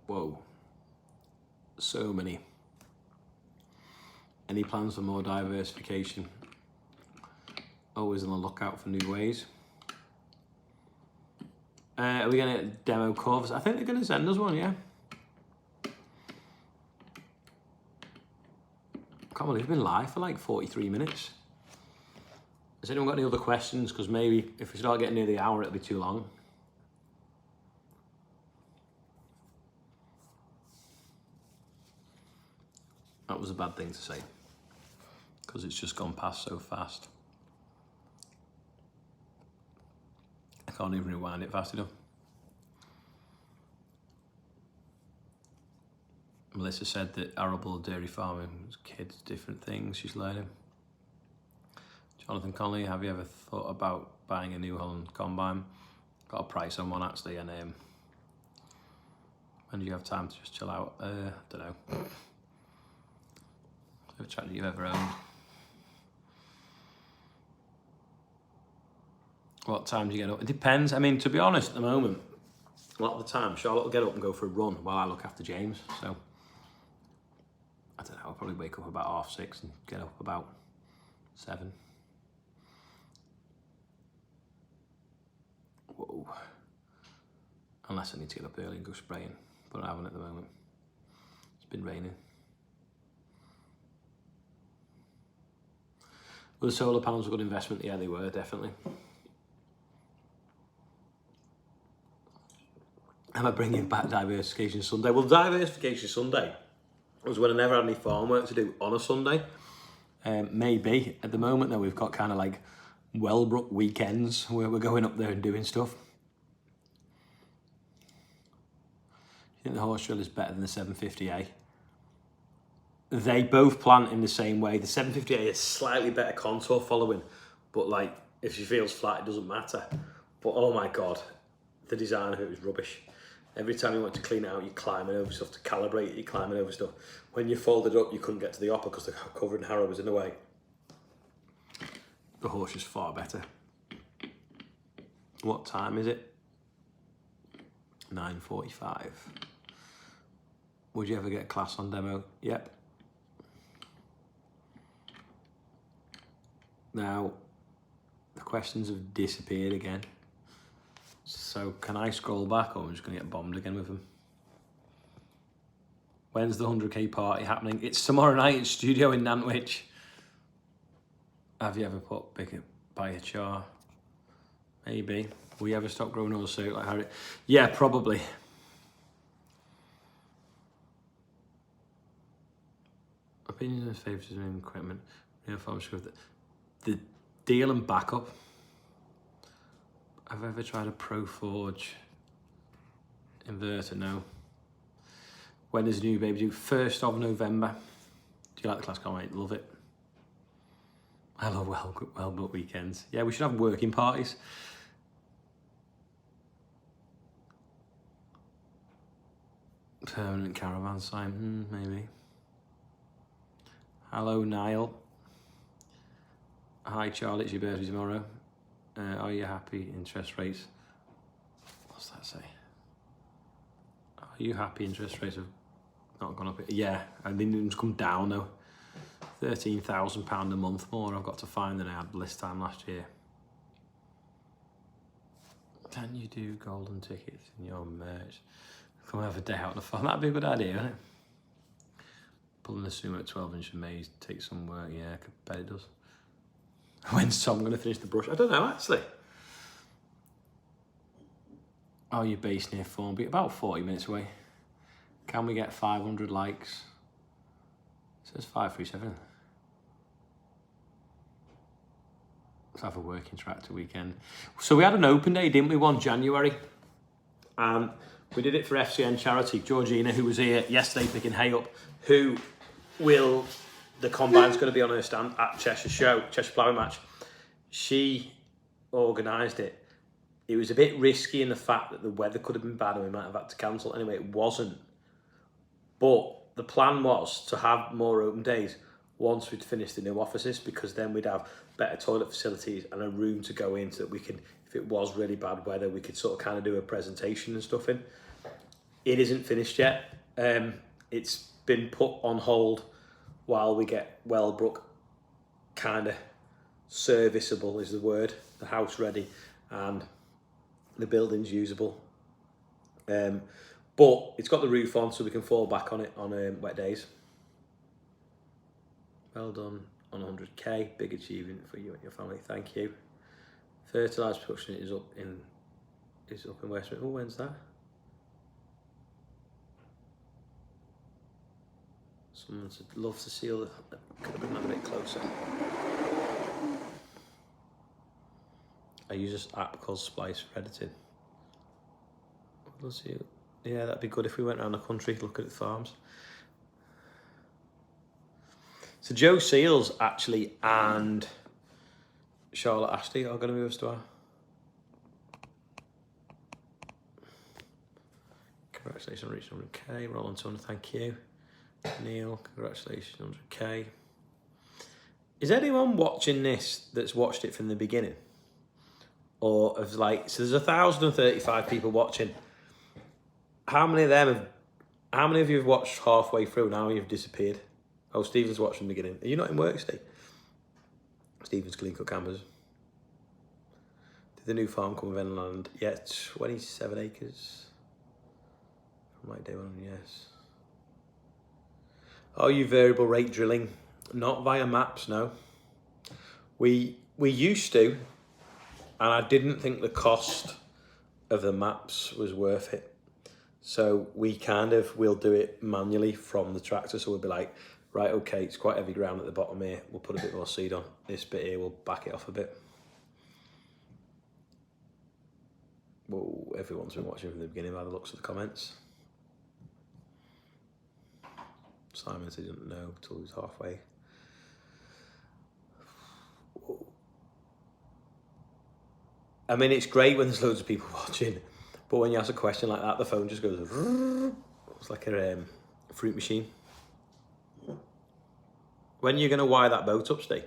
Whoa. So many. Any plans for more diversification? Always on the lookout for new ways. Are we going to demo covers? I think they're going to send us one, yeah. I can't believe we've been live for like 43 minutes. Has anyone got any other questions? Because maybe if we start getting near the hour, it'll be too long. That was a bad thing to say, because it's just gone past so fast. I can't even rewind it fast enough. Melissa said that arable dairy farming was kids, different things she's learning. Jonathan Conley, have you ever thought about buying a New Holland combine? Got a price on one actually, and when do you have time to just chill out? I don't know. Which tractor you've ever owned? What time do you get up? It depends. I mean, to be honest, at the moment, a lot of the time, Charlotte will get up and go for a run while I look after James. So, I don't know, I'll probably wake up about 6:30 and get up about 7. Whoa. Unless I need to get up early and go spraying, but I haven't at the moment. It's been raining. Were the solar panels a good investment? Yeah, they were, definitely. Am I bringing back Diversification Sunday? Well, Diversification Sunday was when I never had any farm work to do on a Sunday. Maybe. At the moment, though, we've got kind of like Wellbrook weekends where we're going up there and doing stuff. think the horse drill is better than the 750A. They both plant in the same way. The 750A is slightly better contour following, but like if she feels flat, it doesn't matter. But oh my God, the design of it was rubbish. Every time you want to clean it out, you're climbing over stuff. To calibrate it, you're climbing over stuff. When you folded up, you couldn't get to the upper because the cover and harrow was in the way. The horse is far better. What time is it? 9:45. Would you ever get a class on demo? Yep. Now, the questions have disappeared again. So can I scroll back, or I'm just going to get bombed again with them? When's the 100k party happening? It's tomorrow night at Studio in Nantwich. Have you ever put bigger by a char? Maybe. Will you ever stop growing all suit like Harry? Yeah, probably. Opinions and favourites in equipment. Real farm script. The deal and backup. Have I ever tried a Pro Forge inverter? No. When is the new baby due? 1st of November. Do you like the class? Can't wait. Love it. I love well-built weekends. Yeah, we should have working parties. Permanent caravan sign, maybe. Hello, Niall. Hi, Charlie, it's your birthday tomorrow. Are you happy? Interest rates. What's that say? Are you happy? Interest rates have not gone up? Yeah, I mean, it's come down though. £13,000 a month more I've got to find than I had this time last year. Can you do golden tickets in your merch? Come have a day out on the farm. That'd be a good idea, wouldn't it? Pulling the sumo at 12-inch maze takes some work. Yeah, I bet it does. When's Tom going to finish the brush? I don't know, actually. Oh, you're based near Formby, about 40 minutes away. Can we get 500 likes? It says 537. Let's have a working tractor weekend. So we had an open day, didn't we, 1 January? And we did it for FCN charity. Georgina, who was here yesterday picking hay up, who will, the combine's going to be on her stand at Cheshire Ploughing Match. She organised it. It was a bit risky in the fact that the weather could have been bad and we might have had to cancel. Anyway, it wasn't. But the plan was to have more open days once we'd finished the new offices, because then we'd have better toilet facilities and a room to go in so that we could, if it was really bad weather, we could sort of kind of do a presentation and stuff in. It isn't finished yet. It's been put on hold while we get Wellbrook kind of serviceable is the word, the house ready and the building's usable. But it's got the roof on so we can fall back on it on wet days. Well done on 100k, big achievement for you and your family, thank you. Fertiliser production is up in West Midlands. Oh, when's that? Someone would love to see all the, could have been that a bit closer. I use this app called Splice for editing. Let's see. Yeah, that'd be good if we went around the country looking at the farms. So Joe Seals actually and Charlotte Ashley are going to move us to our. Congratulations on reaching 100k. Roland Turner, thank you. Neil, congratulations on 100k. Is anyone watching this that's watched it from the beginning? Or of like, so there's 1,035 people watching. How many of you have watched halfway through now you've disappeared? Oh, Stephen's watched from the beginning. Are you not in work, Steve? Stephen's clean cut cameras. Did the new farm come with Enland? Yeah, 27 acres. From like day one, yes. Are you variable rate drilling? Not via maps, no. We used to, and I didn't think the cost of the maps was worth it. So we'll do it manually from the tractor. So we'll be like, right, okay, it's quite heavy ground at the bottom here. We'll put a bit more seed on. This bit here, we'll back it off a bit. Whoa, everyone's been watching from the beginning by the looks of the comments. Simon said he didn't know till he was halfway. I mean, it's great when there's loads of people watching, but when you ask a question like that, the phone just goes. It's like a fruit machine. When are you going to wire that boat up, Steve?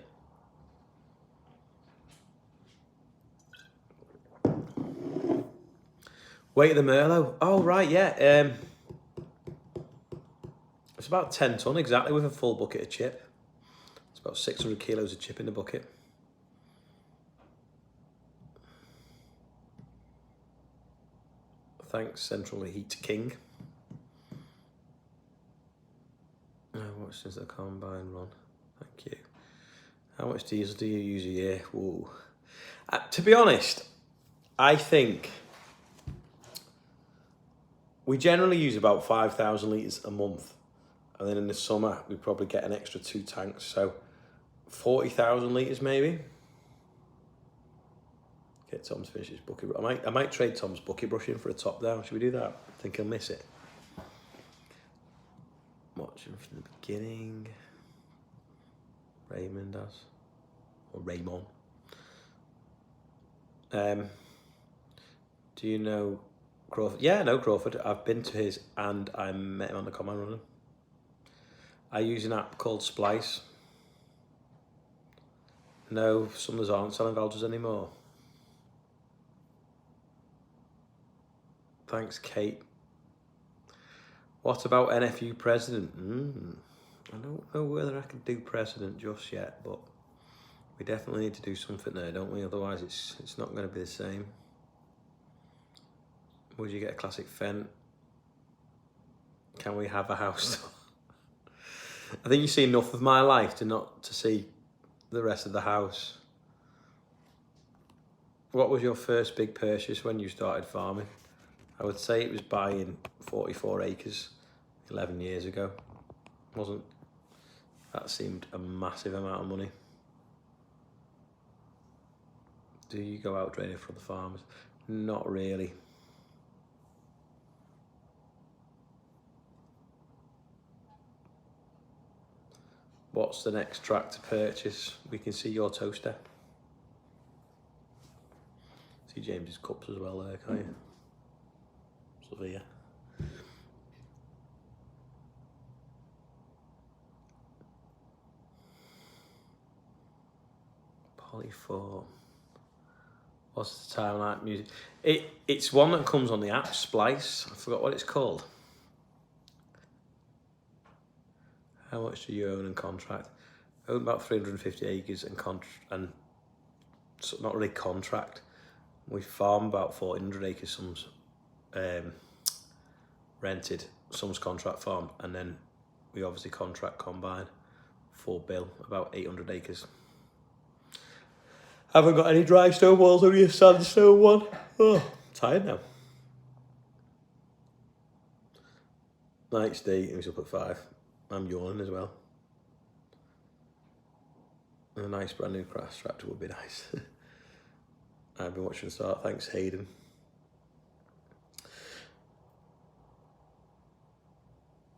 Weight of the Merlot. Oh, right, yeah. It's about 10 tonne exactly with a full bucket of chip. It's about 600 kilos of chip in the bucket. Thanks, Central Heat King. How much does the combine run? Thank you. How much diesel do you use a year? Whoa. To be honest, I think we generally use about 5,000 litres a month. And then in the summer, we probably get an extra 2 tanks. So 40,000 litres maybe. Get Tom to finish his bucket. I might trade Tom's bucket brush in for a top down. Should we do that? I think he'll miss it. Watching from the beginning. Raymond does. Or Raymond. Do you know Crawford? Yeah, I know Crawford. I've been to his and I met him on the command runner. I use an app called Splice. No, some of us aren't selling vouchers anymore. Thanks, Kate. What about NFU president? I don't know whether I can do president just yet, but we definitely need to do something there, don't we? Otherwise, it's not going to be the same. Would you get a classic Fendt? Can we have a house? I think you see enough of my life to see the rest of the house. What was your first big purchase when you started farming? I would say it was buying 44 acres 11 years ago. That seemed a massive amount of money. Do you go out draining for the farmers? Not really. What's the next track to purchase? We can see your toaster. See James's cups as well there, can't you? Sylvia. Polyform. What's the time like music? It's one that comes on the app, Splice. I forgot what it's called. How much do you own and contract? I own about 350 acres and not really contract. We farm about 400 acres, some's rented, some's contract farm, and then we obviously contract combine for Bill, about 800 acres. Haven't got any dry stone walls, only a sandstone one. Oh, tired now. Night Steve, he was up at 5. I'm yawning as well. A nice brand new crash tractor would be nice. I've been watching start. Thanks, Hayden.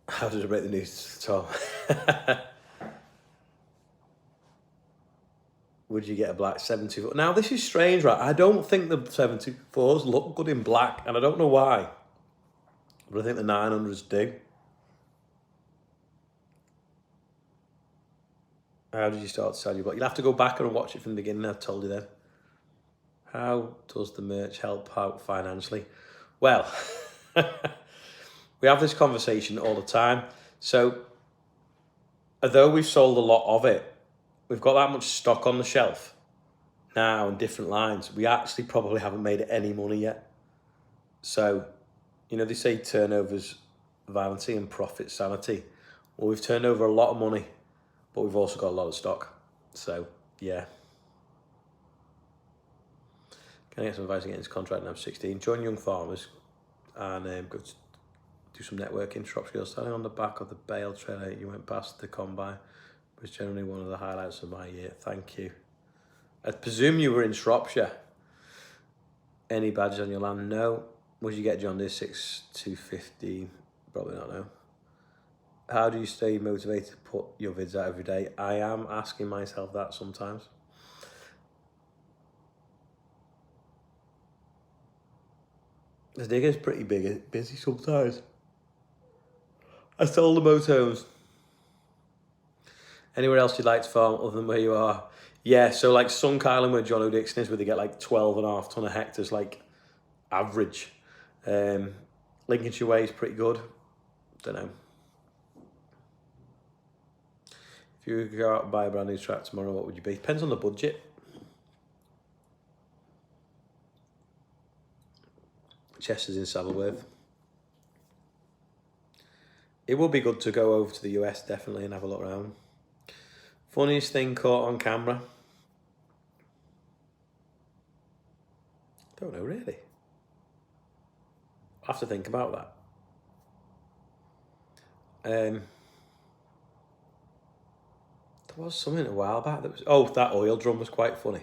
How did I break the news to Tom? Would you get a black 724? Now, this is strange, right? I don't think the 724s look good in black, and I don't know why. But I think the 900s do. How did you start to sell your black? You'll have to go back and watch it from the beginning. I told you then. How does the merch help out financially? Well, we have this conversation all the time. So, although we've sold a lot of it, we've got that much stock on the shelf now in different lines. We actually probably haven't made any money yet. So, they say turnover's vanity and profit sanity. Well, we've turned over a lot of money, but we've also got a lot of stock. So, yeah. Can I get some advice against this contract now? 16. Join Young Farmers and go to do some networking. Shropshire standing on the back of the bale trailer you went past the combine was generally one of the highlights of my year. Thank you. I presume you were in Shropshire. Any badges on your land? No. Would you get John Deere 6250? Probably not, no. How do you stay motivated to put your vids out every day? I am asking myself that sometimes. The digger's pretty busy sometimes. I sold the motorhomes. Anywhere else you'd like to farm other than where you are? Yeah, so like Sunk Island where John O'Dixon is, where they get like 12.5 ton of hectares, like average. Lincolnshire Way is pretty good. Don't know. If you could go out and buy a brand new track tomorrow, what would you be? Depends on the budget. Chester's in Saddleworth. It would be good to go over to the US, definitely, and have a look around. Funniest thing caught on camera? Don't know, really. I'll have to think about that. There was something a while back that was... Oh, that oil drum was quite funny.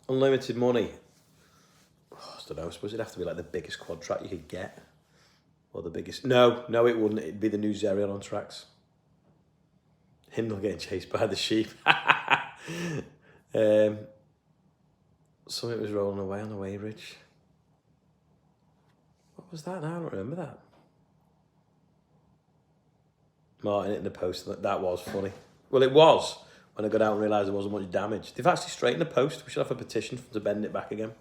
Unlimited money. Oh, I don't know, I suppose it'd have to be like the biggest quad track you could get. Or the biggest... No, it wouldn't. It'd be the new Zerion on tracks. Him not getting chased by the sheep. Something was rolling away on the weighbridge. What was that now? I don't remember that. Martin hitting the post. That was funny. Well, it was. When I got out and realised there wasn't much damage. They've actually straightened the post. We should have a petition to bend it back again.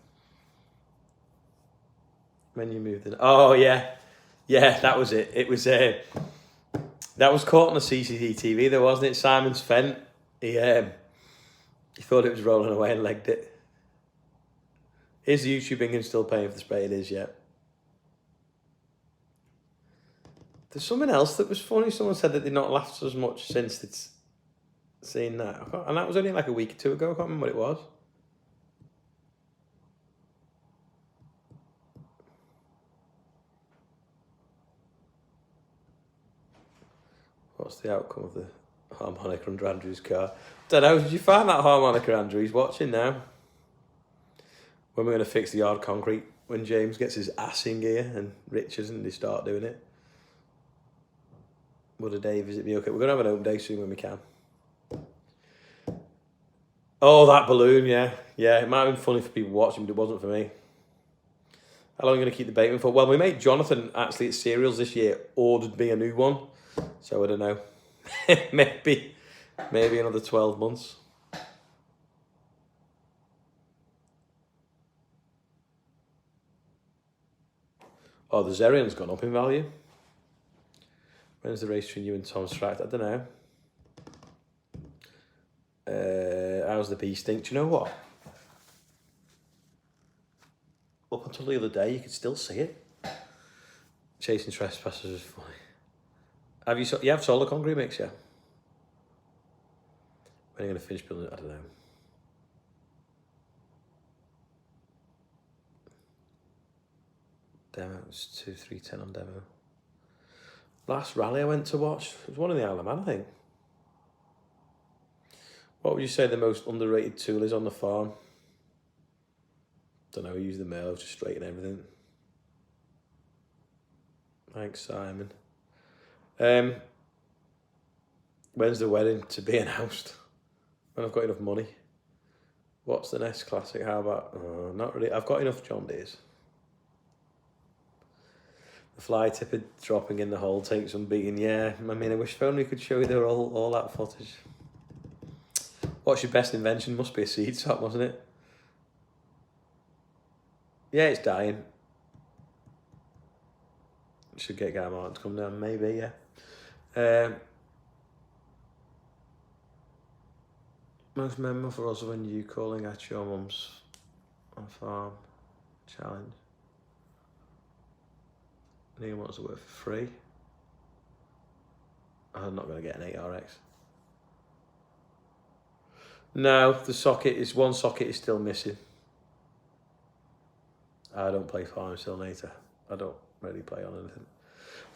When you moved in. Oh, yeah. Yeah, that was it. It was... that was caught on the CCTV though, wasn't it? Simon's Fent. He thought it was rolling away and legged it. Is the YouTube income still paying for the spray? It is, yeah. There's something else that was funny. Someone said that they'd not laughed as much since it's seen that. And that was only like a week or two ago. I can't remember what it was. What's the outcome of the harmonica under Andrew's car? Don't know. Did you find that harmonica, Andrew? He's watching now. When we're going to fix the hard concrete, when James gets his ass in gear and Richards and they start doing it. Would a day visit me? Okay, we're going to have an open day soon when we can. Oh, that balloon, yeah. Yeah, it might have been funny for people watching, but it wasn't for me. How long are you going to keep the bateman for? Well, we mate Jonathan, actually, at Cereals this year, ordered me a new one. So I don't know. maybe another 12 months. Oh, the Zerion's gone up in value. When's the race between you and Tom Stract? I don't know. How's the bee stink? Do you know what? Up until the other day, you could still see it. Chasing trespassers is funny. Have you? You have solar concrete mix, yeah? When are you going to finish building it? I don't know. Demo, it's 2, 3, 10 on demo. Last rally I went to watch, it was one in the Isle of Man, I think. What would you say the most underrated tool is on the farm? Don't know, we use the mail to straighten everything. Thanks, Simon. When's the wedding to be announced? When I've got enough money. What's the next classic? How about... not really. I've got enough John Deeres. The fly tipper dropping in the hole takes some beating. Yeah, I mean, I wish if only we could show you all that footage. What's your best invention? Must be a seed top, wasn't it? Yeah, it's dying. Should get Guy Martin to come down, maybe, yeah. Most memorable for us when you calling at your mum's on farm challenge. Neil wants to work for free. I'm not going to get an 8RX. No, the socket is one socket is still missing. I don't play Farm Simulator. I don't really play on anything.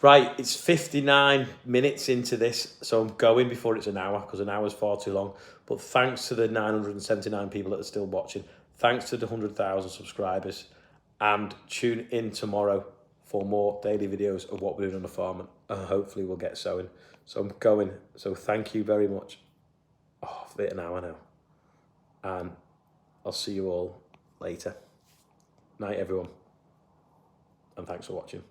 Right, it's 59 minutes into this, so I'm going before it's an hour, because an hour is far too long. But thanks to the 979 people that are still watching, thanks to the 100,000 subscribers, and tune in tomorrow
for more daily videos of what we're doing on the farm, and hopefully we'll get sowing. So I'm going. So thank you very much. Oh, I've hit an hour now. And I'll see you all later. Night, everyone. And thanks for watching.